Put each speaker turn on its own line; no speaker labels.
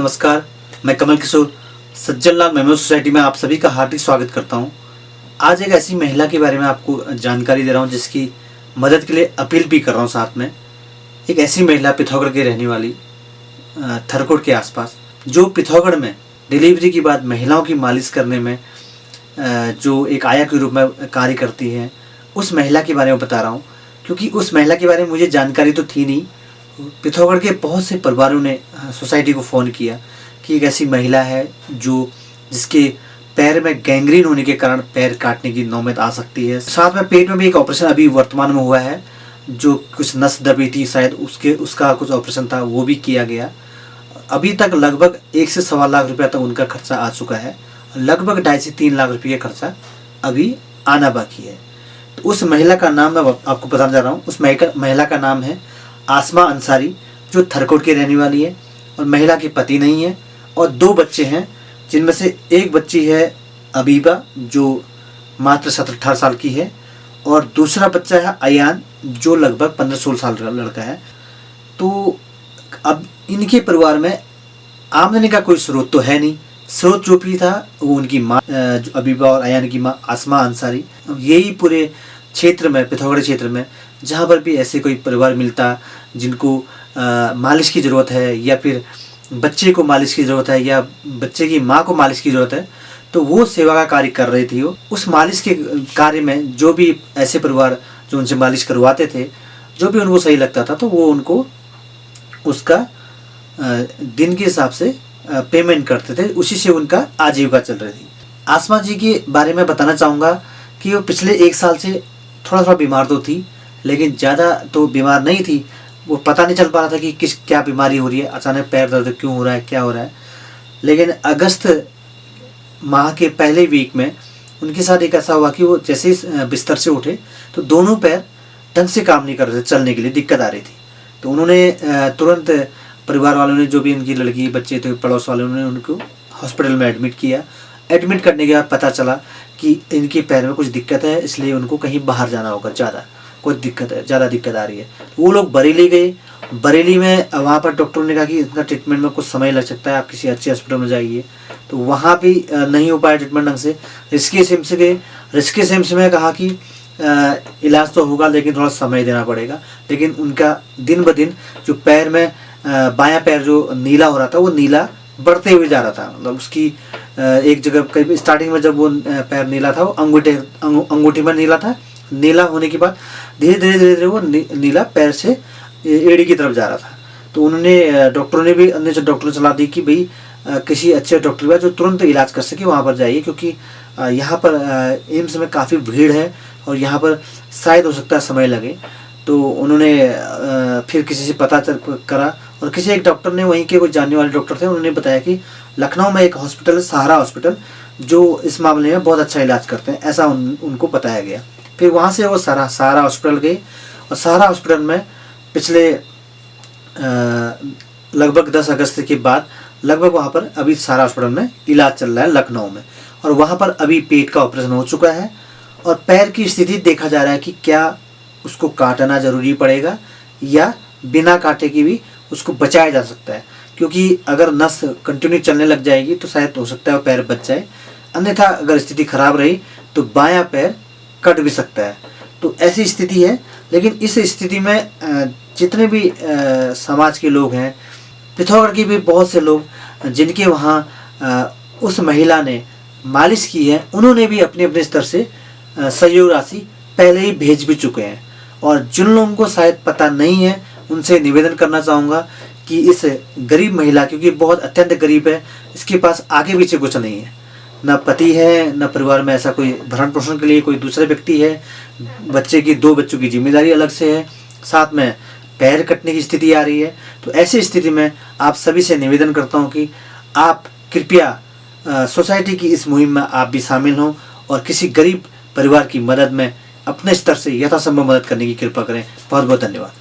नमस्कार, मैं कमल किशोर सज्जन लाल memorial society में आप सभी का हार्दिक स्वागत करता हूं। आज एक ऐसी महिला के बारे में आपको जानकारी दे रहा हूं जिसकी मदद के लिए अपील भी कर रहा हूं। साथ में एक ऐसी महिला पिथौरागढ़ की रहने वाली, थरकोट के आसपास, जो पिथौरागढ़ में डिलीवरी के बाद महिलाओं की मालिश करने में जो एक आया के रूप में कार्य करती है, उस महिला के बारे में बता रहा हूँ। क्योंकि उस महिला के बारे में मुझे जानकारी तो थी नहीं। पिथौरागढ़ के बहुत से परिवारों ने सोसाइटी को फ़ोन किया कि एक ऐसी महिला है जिसके पैर में गैंग्रीन होने के कारण पैर काटने की नौबत आ सकती है। साथ में पेट में भी एक ऑपरेशन अभी वर्तमान में हुआ है, जो कुछ नस दबी थी शायद, उसका कुछ ऑपरेशन था, वो भी किया गया। अभी तक लगभग 1 से सवा लाख रुपया तक उनका खर्चा आ चुका है। लगभग 2.5 से 3 लाख रुपये का खर्चा अभी आना बाकी है। तो उस महिला का नाम मैं आपको बताने जा रहा हूँ। उस महिला का नाम है आसमा अंसारी, जो थरकोट की रहने वाली है और महिला के पति नहीं है, और 2 बच्चे हैं, जिनमें से एक बच्ची है अबीबा, जो मात्र 17-18 साल की है, और दूसरा बच्चा है अयान, जो लगभग 15-16 साल का लड़का है। तो अब इनके परिवार में आमदनी का कोई स्रोत तो है नहीं। स्रोत जो भी था वो उनकी माँ, जो अबीबा और अयान की माँ आसमा अंसारी। यही पूरे क्षेत्र में, पिथौरागढ़ क्षेत्र में, जहाँ पर भी ऐसे कोई परिवार मिलता जिनको मालिश की ज़रूरत है, या फिर बच्चे को मालिश की ज़रूरत है, या बच्चे की माँ को मालिश की ज़रूरत है, तो वो सेवा का कार्य कर रही थी। वो उस मालिश के कार्य में जो भी ऐसे परिवार जो उनसे मालिश करवाते थे, जो भी उनको सही लगता था, तो वो उनको उसका दिन के हिसाब से पेमेंट करते थे। उसी से उनका आजीविका चल रही थी। आसमा जी के बारे में बताना चाहूँगा कि वो पिछले 1 साल से थोड़ा बीमार तो थी, लेकिन ज़्यादा तो बीमार नहीं थी। वो पता नहीं चल पा रहा था कि क्या बीमारी हो रही है, अचानक पैर दर्द क्यों हो रहा है, क्या हो रहा है। लेकिन अगस्त माह के पहले वीक में उनके साथ एक ऐसा हुआ कि वो जैसे ही बिस्तर से उठे तो दोनों पैर ढंग से काम नहीं कर रहे थे, चलने के लिए दिक्कत आ रही थी। तो उन्होंने तुरंत परिवार वालों ने, जो भी उनकी लड़की बच्चे थे, पड़ोस वालों ने उनको हॉस्पिटल में एडमिट किया। एडमिट करने के बाद पता चला कि इनके पैर में कुछ दिक्कत है, इसलिए उनको कहीं बाहर जाना होगा, ज़्यादा कुछ दिक्कत है, ज़्यादा दिक्कत आ रही है। वो लोग बरेली गए। बरेली में वहाँ पर डॉक्टर ने कहा कि इनका ट्रीटमेंट में कुछ समय लग सकता है, आप किसी अच्छे हॉस्पिटल में जाइए। तो वहाँ भी नहीं हो पाया ट्रीटमेंट ढंग से। रिस्की सिम्स गए। रिस्की सिम्स में कहा कि इलाज तो होगा, लेकिन थोड़ा समय देना पड़ेगा। लेकिन उनका दिन ब दिन जो पैर में बायां पैर जो नीला हो रहा था, वो नीला बढ़ते हुए जा रहा था। मतलब उसकी एक जगह करीब स्टार्टिंग में जब वो पैर नीला था, वो अंगूठी में नीला था। नीला होने के बाद धीरे धीरे वो नीला पैर से एड़ी की तरफ जा रहा था। तो उन्होंने डॉक्टरों ने भी, अन्य डॉक्टरों ने सलाह दी कि भाई किसी अच्छे डॉक्टर के पास जो तुरंत इलाज कर सके वहाँ पर जाइए, क्योंकि यहाँ पर एम्स में काफ़ी भीड़ है और यहाँ पर शायद हो सकता है समय लगे। तो उन्होंने फिर किसी से पता करा, और किसी एक डॉक्टर ने, वहीं के कोई जानने वाले डॉक्टर थे, उन्होंने बताया कि लखनऊ में एक हॉस्पिटल है, सहारा हॉस्पिटल, जो इस मामले में बहुत अच्छा इलाज करते हैं, ऐसा उनको बताया गया। फिर वहाँ से वो सहारा हॉस्पिटल गए, और सहारा हॉस्पिटल में पिछले लगभग 10 अगस्त के बाद लगभग वहाँ पर अभी सहारा हॉस्पिटल में इलाज चल रहा है लखनऊ में। और वहाँ पर अभी पेट का ऑपरेशन हो चुका है, और पैर की स्थिति देखा जा रहा है कि क्या उसको काटना ज़रूरी पड़ेगा या बिना काटे की भी उसको बचाया जा सकता है। क्योंकि अगर नस कंटिन्यू चलने लग जाएगी तो शायद हो सकता है वो पैर बच जाए, अन्यथा अगर स्थिति खराब रही तो बायां पैर कट भी सकता है। तो ऐसी स्थिति है। लेकिन इस स्थिति में जितने भी समाज के लोग हैं, पिथौरागढ़ के भी बहुत से लोग जिनके वहाँ उस महिला ने मालिश की है, उन्होंने भी अपने अपने स्तर से सहयोग राशि पहले ही भेज भी चुके हैं। और जिन लोगों को शायद पता नहीं है, उनसे निवेदन करना चाहूँगा कि इस गरीब महिला, क्योंकि बहुत अत्यंत गरीब है, इसके पास आगे पीछे कुछ नहीं है, न पति है, न परिवार में ऐसा कोई भरण पोषण के लिए कोई दूसरा व्यक्ति है, बच्चे की 2 बच्चों की जिम्मेदारी अलग से है, साथ में पैर कटने की स्थिति आ रही है। तो ऐसी स्थिति में आप सभी से निवेदन करता हूँ कि आप कृपया सोसाइटी की इस मुहिम में आप भी शामिल हों, और किसी गरीब परिवार की मदद में अपने स्तर से यथासंभव मदद करने की कृपा करें। बहुत बहुत धन्यवाद।